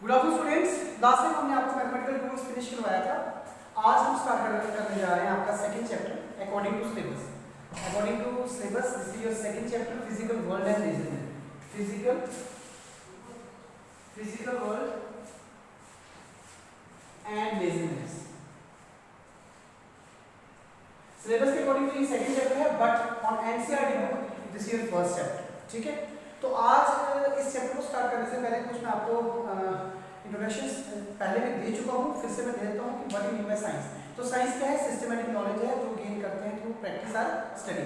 Good afternoon students. Last time हमने आपको mathematical tools finish करवाया था। आज हम स्टार्ट करने जा रहे हैं आपका second chapter according to syllabus. According to syllabus this is your second chapter physical world and reasoning. Physical world and reasoning. Syllabus के अकॉर्डिंग तो ये सेकंड चैप्टर है, but on NCERT book this is your first chapter. ठीक है, तो आज इस chapter को स्टार्ट करने से पहले कुछ मैं आपको इंट्रोडक्शन पहले भी दे चुका हूँ, फिर से मैं दे देता हूँ कि what is mean by science. तो साइंस क्या है? सिस्टमैटिक नॉलेज है जो गेन करते हैं थ्रू प्रैक्टिस और स्टडी।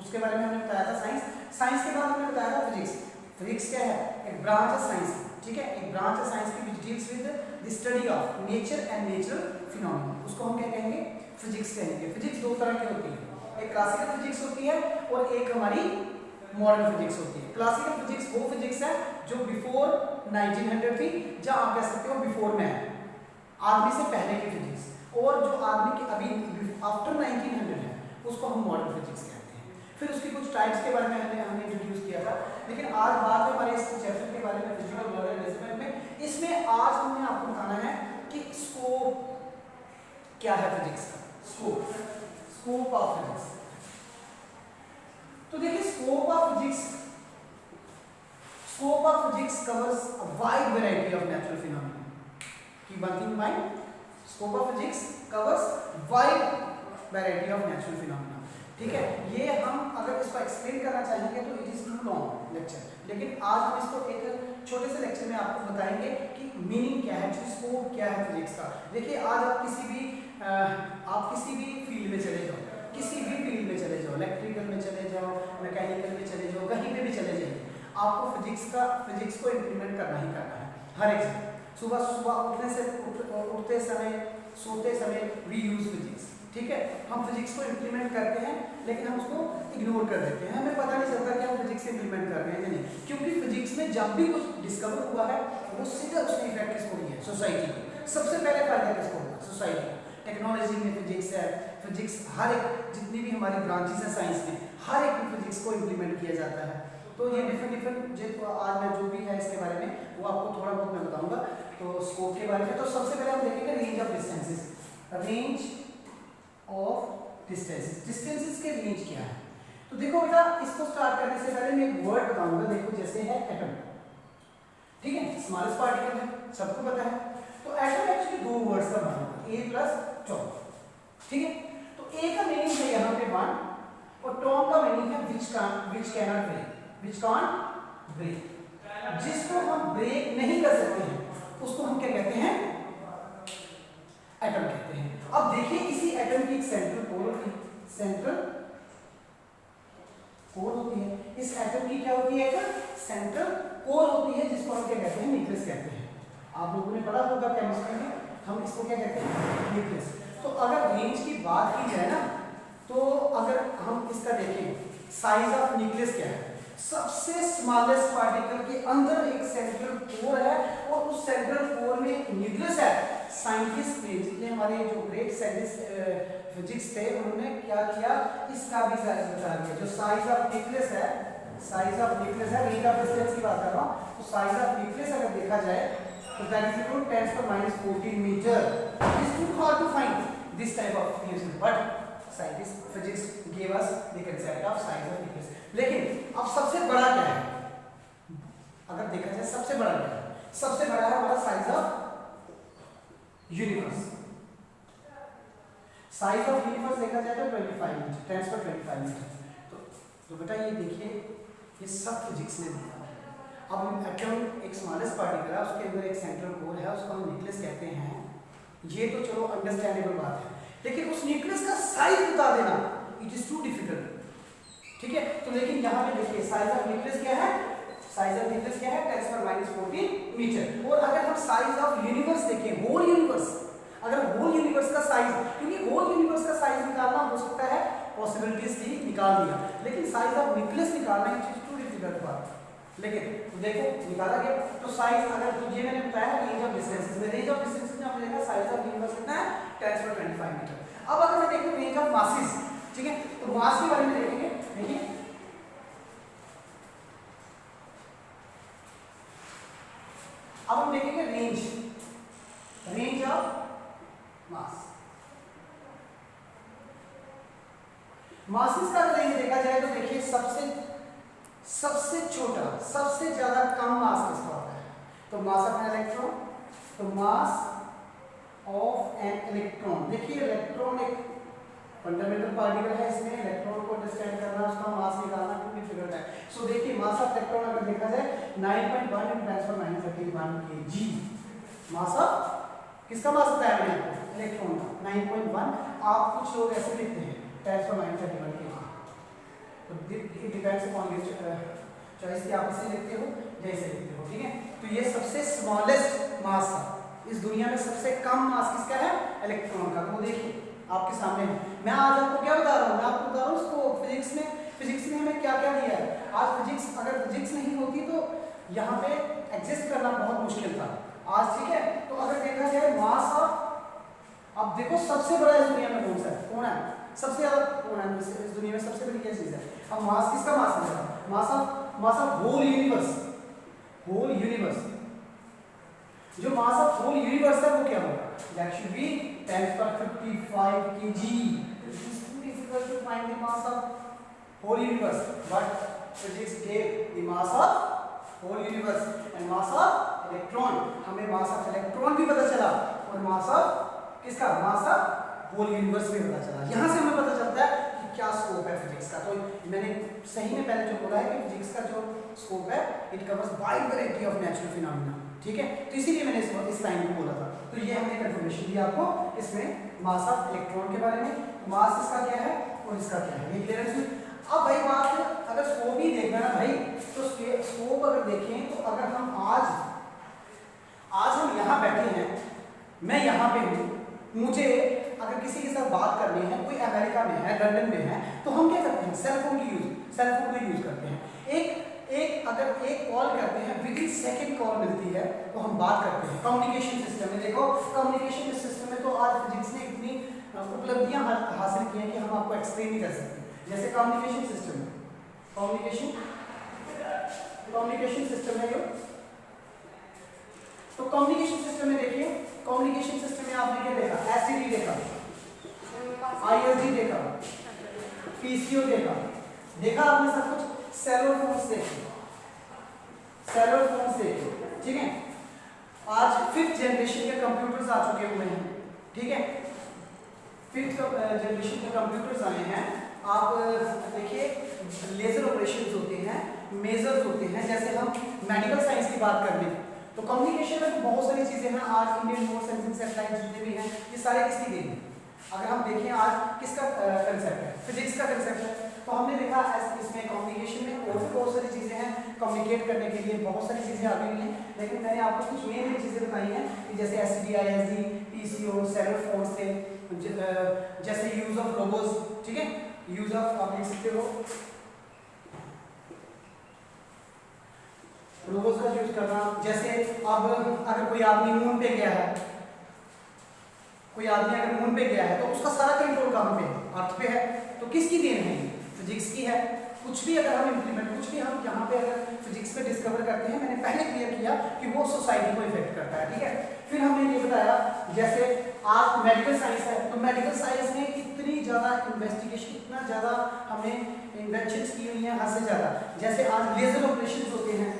उसके बारे में हमने बताया था साइंस। साइंस के बाद हमने बताया था फिजिक्स। फिजिक्स क्या है? एक ब्रांच है साइंस की। ठीक है, एक ब्रांच है साइंस की which deals with the study of nature and natural phenomena. उसको हम क्या कहेंगे? फिजिक्स कहेंगे। फिजिक्स दो तरह की होती है, एक क्लासिकल फिजिक्स होती है और एक हमारी मॉडर्न फिजिक्स होती है। क्लासिकल फिजिक्स वो फिजिक्स है जो बिफोर 1900 थी, जहां आप कह सकते हो बिफोर मैन, आदमी से पहले की फिजिक्स। और जो आदमी के अभी आफ्टर 1900 है उसको हम मॉडर्न फिजिक्स कहते हैं। फिर उसकी कुछ टाइप्स के बारे में हमने इंट्रोड्यूस किया था। लेकिन आज बात है हमारे इस चैप्टर के बारे में, फिजिकल वर्ल्ड एंड रीजनिंग में। इसमें आज हमने आपको बताना है कि स्कोप क्या है फिजिक्स का। Scope of physics. तो देखिए, scope of physics covers a wide variety of natural phenomena. Key one thing mind, scope of physics covers wide variety of natural phenomena. ठीक है, ये हम अगर इसको एक्सप्लेन करना चाहेंगे तो it is too long lecture, लेकिन आज हम इसको एक छोटे से लेक्चर में आपको बताएंगे कि मीनिंग क्या है, स्कोप क्या है फिजिक्स का। देखिए, आज आप किसी भी फील्ड में चले जाओ, किसी भी फील्ड में चले जाओ, इलेक्ट्रिकल में चले जाओ, मैकेनिकल में चले जाओ, कहीं पे भी चले जाइए, आपको फिजिक्स को इंप्लीमेंट करना ही करना है हर एक जगह। सुबह उठते समय, सोते समय वी यूज फिजिक्स। ठीक है, हम फिजिक्स को इंप्लीमेंट करते हैं लेकिन हम उसको इग्नोर कर देते हैं, हमें पता नहीं चलता कि हम फिजिक्स इंप्लीमेंट कर रहे हैं या नहीं। क्योंकि फिजिक्स में जब भी कुछ डिस्कवर हुआ है वो सीधा उसने इफेक्ट किसको दिया है? सोसाइटी को। सबसे पहले फायदा किसको होगा? सोसाइटी को। टेक्नोलॉजी में फिजिक्स है, फिजिक्स हर एक जितनी भी हमारी ब्रांचेस है साइंस में, हर एक में फिजिक्स को इंप्लीमेंट किया जाता है। तो ये डिफरेंट आज मैं जो भी है इसके बारे में वो आपको थोड़ा बहुत मैं बताऊंगा। तो स्कोप के बारे में तो सबसे पहले हम देखेंगे range of distances. Range of distances के रेंज क्या है? तो देखो बेटा, इसको स्टार्ट करने से पहले मैं एक वर्ड बताऊंगा। देखो, जैसे है एटम। ठीक है, स्मॉलेस्ट पार्टिकल है, सबको पता है। तो एटम एक्चुअली दो वर्ड्स का बना है, A + टॉम। ठीक है, तो A का मीनिंग है यहाँ पे 1 और टॉम का मीनिंग है विच कैनॉट ब्रेक। जिसको हम ब्रेक नहीं कर सकते हैं उसको हम क्या कहते हैं? एटम कहते हैं। अब देखिए, इसी एटम की एक सेंट्रल कोर होती है। सेंट्रल कोर होती है। इस एटम की क्या होती है? एक सेंट्रल कोर होती है जिसको हम क्या कहते हैं? न्यूक्लियस कहते हैं। आप लोगों ने पढ़ा होगा केमिस्ट्री में, हम इसको क्या कहते हैं? न्यूक्लियस। तो अगर रेंज की बात की जाए ना, तो अगर हम इसका देखें साइज ऑफ न्यूक्लियस क्या है, सबसे स्मॉलेस्ट पार्टिकल के अंदर एक सेंट्रल कोर है और उस सेंट्रल कोर में न्यूक्लियस है। साइंटिस्ट ने, जितने हमारे जो ग्रेट साइंटिस्ट फिजिक्स थे, उन्होंने क्या किया? इसका भी साइज बता दिया। जो साइज ऑफ न्यूक्लियस है, रेंज ऑफ डिस्टेंस की बात कर रहा हूँ, तो साइज ऑफ न्यूक्लियस अगर देखा जाए तो that is equal to 10⁻14 metre. It is too hard to find this type of nucleus, but scientist physics give us the concept of size of nucleus. लेकिन अब सबसे बड़ा क्या है? अगर देखा जाए सबसे बड़ा क्या है? सबसे बड़ा है हमारा size of universe. Size of universe देखा जाए तो 25 मीटर, 10⁻25 मीटर। तो बेटा ये देखिए, ये सब फिजिक्स ने दिया। अब एटम एक स्मॉलेस्ट पार्टिकल है, उसके अंदर एक सेंट्रल कोर है, उसको हम न्यूक्लियस कहते हैं। ये तो चलो अंडरस्टैंडेबल बात है, लेकिन उस न्यूक्लियस का साइज बता देना इट इज टू डिफिकल्ट। ठीक है, तो लेकिन यहाँ पे देखिए साइज ऑफ न्यूक्लियस क्या है? 10⁻14 मीटर। और अगर हम साइज ऑफ यूनिवर्स देखें, होल यूनिवर्स, अगर होल यूनिवर्स का साइज, क्योंकि होल यूनिवर्स का साइज निकालना हो सकता है पॉसिबिलिटीज थी, निकाल दिया, लेकिन साइज ऑफ न्यूक्लियस निकालना इट इज टू डिफिकल्ट बात। लेकिन तो देखो निकाला गया। तो साइज अगर तो ये मैंने बताया रेंज ऑफ डिस्टेंसेस में, रेंज ऑफ डिस्टेंसेस में आपने देखा साइज ऑफ यूनिवर्स कितना है? 10⁻25 मीटर। अब अगर मैं देखूं रेंज ऑफ मासेस, ठीक है, तो मास के बारे में देखेंगे। देखिए, अब हम देखेंगे रेंज ऑफ मास। मासेस का रेंज देखा जाए तो देखिए सबसे छोटा, सबसे ज्यादा कम मास किसका होता है? तो मास ऑफ एन इलेक्ट्रॉन, तो मास ऑफ एन इलेक्ट्रॉन, देखिए इलेक्ट्रॉन एक फंडामेंटल पार्टिकल है, इसमें इलेक्ट्रॉन को अंडरस्टैंड करना, उसका मास निकालना खूब डिफिकल्ट है। सो देखिए मास ऑफ इलेक्ट्रॉन अगर देखा जाए 9.1 × 10⁻³ kg, मास ऑफ किसका मास बताया मैंने आपको? इलेक्ट्रॉन का 9.1। आप कुछ लोग ऐसे लिखते हैं 10⁻³ kg, तो it depends upon your choice कि आप इसे लिखते हो जैसे लिखते हो, ठीक है। तो ये सबसे स्मॉलेस्ट मास था इस दुनिया में, सबसे कम मास किसका है? इलेक्ट्रॉन का। तो देखिए आपके सामने मैं आज आपको क्या बता रहा हूँ, मैं आपको बता रहा हूँ उसको फिजिक्स ने हमें क्या क्या दिया है। आज फिजिक्स, अगर फिजिक्स नहीं होती तो यहाँ पे एग्जिस्ट करना बहुत मुश्किल था आज, ठीक है। तो अगर देखा जाए मास ऑफ, अब देखो सबसे बड़ा इस दुनिया में कौन सा है? कौन है सबसे ज्यादा? कौन है इस दुनिया में सबसे बड़ी क्या चीज है? अब मास किसका मास है? मास ऑफ होल यूनिवर्स, जो मास ऑफ होल यूनिवर्स है वो क्या होगा? That should be 10⁻55 kg. It is too difficult to find the mass of whole universe, but physics gave the mass of whole universe and mass of electron. हमें mass of electron भी पता चला और mass of किसका? mass of whole universe भी पता चला। यहाँ से हमें पता चलता है कि क्या स्कोप है फिजिक्स का। तो मैंने सही में पहले जो बोला है कि फिजिक्स का जो स्कोप है it covers wide variety of natural phenomena, ठीक है। तो इसीलिए मैंने इस लाइन को बोला था। तो ये हमने कंफर्मेशन दी आपको इसमें मास ऑफ इलेक्ट्रॉन के बारे में, मास इसका क्या है और इसका क्या है, ये क्लियर है। अब भाई बात, अगर स्कोप ही देखना ना भाई, तो स्कोप अगर देखें तो अगर हम आज हम यहाँ बैठे हैं, मैं यहाँ पे हूँ, मुझे अगर किसी के साथ बात करनी है, कोई अमेरिका में है, लंदन में है, तो हम क्या करते हैं? सेलफोन को यूज करते हैं। अगर एक कॉल करते हैं, विदिन सेकंड कॉल मिलती है तो हम बात करते हैं। कम्युनिकेशन सिस्टम में देखो, कम्युनिकेशन सिस्टम में तो आज फिजिक्स ने इतनी उपलब्धियां हासिल की हैं कि हम आपको एक्सप्लेन नहीं कर सकते। जैसे कम्युनिकेशन सिस्टम है, कम्युनिकेशन सिस्टम है ये। तो कम्युनिकेशन सिस्टम में देखिए, कम्युनिकेशन सिस्टम में आपने क्या देखा? एसटीडी देखा, आईएसडी देखा, पीसीओ देखा आपने सब कुछ। सेलुलर फोन्स देखे, ठीक है। आज 5th जनरेशन के कंप्यूटर्स आ चुके हुए हैं, ठीक है। 5th जनरेशन के कंप्यूटर्स आए हैं। आप देखिए लेजर ऑपरेशंस होते हैं, मेजर्स होते हैं। जैसे हम मेडिकल साइंस की बात कर लें तो कम्युनिकेशन में तो बहुत सारी चीजें हैं। आज इंडियन रिमोट सेंसिंग सैटेलाइट जितने भी हैं, ये सारे किसकी देन है? अगर हम देखें आज किसका कंसेप्ट है? फिजिक्स का कंसेप्ट है। तो हमने देखा इसमें कम्युनिकेशन में और भी बहुत सारी चीजें हैं, कम्युनिकेट करने के लिए बहुत सारी चीजें आ गई हैं। लेकिन मैंने आपको कुछ मेन चीजें बताई हैं कि जैसे STD, ISD, PCO, cellular phones थे, जैसे यूज ऑफ रोबोट्स, ठीक है। यूज ऑफ, आप देख सकते हो रोबोट्स का यूज करना। जैसे अब अगर कोई आदमी मून पे गया है, तो उसका सारा कंट्रोल कहाँ पे है? अर्थ पे है। तो किसकी देन है? फिजिक्स की है। कुछ भी अगर हम यहाँ पे अगर फिजिक्स पे डिस्कवर करते हैं, मैंने पहले क्लियर किया कि वो सोसाइटी को इफेक्ट करता है, ठीक है। फिर हमने ये बताया जैसे आज मेडिकल साइंस है, तो मेडिकल साइंस में इतनी ज़्यादा इन्वेस्टिगेशन, इतना ज़्यादा हमने इन्वेंशंस की हुई हैं, हद से ज़्यादा। जैसे आज लेजर ऑपरेशन होते हैं,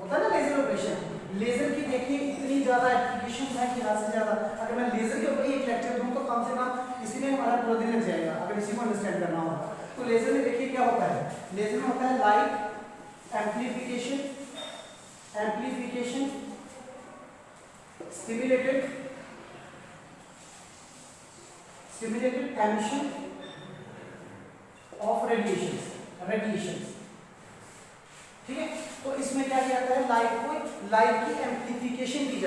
होता है ना लेजर ऑपरेशन। लेजर की देखिए इतनी ज़्यादा एप्लीकेशन है कि हद से ज़्यादा। अगर मैं लेजर के ऊपर एक लेक्चर दूँ तो कम से कम इसी में हमारा पूरा दिन लग जाएगा, अगर इसी को अंडरस्टैंड करना होगा। तो लेजर में देखिए क्या होता है? लेजर में होता है light amplification, stimulated emission of radiations, ठीक है। तो इसमें क्या किया जाता है? लाइट की एम्प्लीफिकेशन की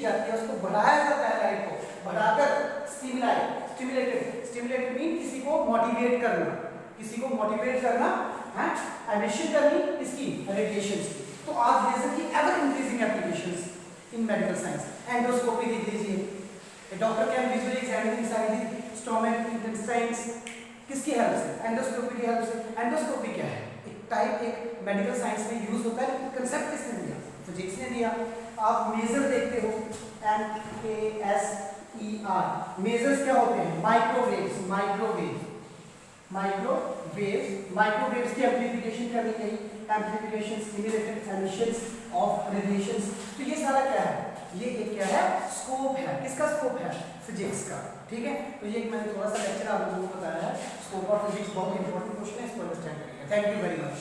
जाती है, उसको बढ़ाया जाता है, लाइट को बढ़ाकर स्टिमुलेटेड मीन किसी को मोटिवेट करना है, एमिशन करनी इसकी, रेडिएशंस की। तो आज लेजर की ever increasing applications in medical science. Endoscopy देख लीजिए, doctor can visually examine inside the stomach, intestines, किसकी हेल्प से? एंडोस्कोपी की हेल्प से। एंडोस्कोपी क्या है? एक मेडिकल साइंस में यूज होता है, लेकिन कंसेप्ट किसने दिया? फिजिक्स ने दिया। आप मेजर देखते हो, MASER, मेजर्स क्या होते हैं? माइक्रोवेव्स, माइक्रोवेव्स की एम्प्लीफिकेशन करनी चाहिए, amplification, stimulated emissions of radiations. तो ये सारा क्या है? ये एक क्या है? स्कोप है। किसका स्कोप है? फिजिक्स का। ठीक है, तो ये एक मैंने थोड़ा सा लेक्चर आप लोगों को बताया है। स्कोप ऑफ फिजिक्स बहुत इंपॉर्टेंट क्वेश्चन है, इसको अंडरस्टैंड करिएगा। Thank you very much.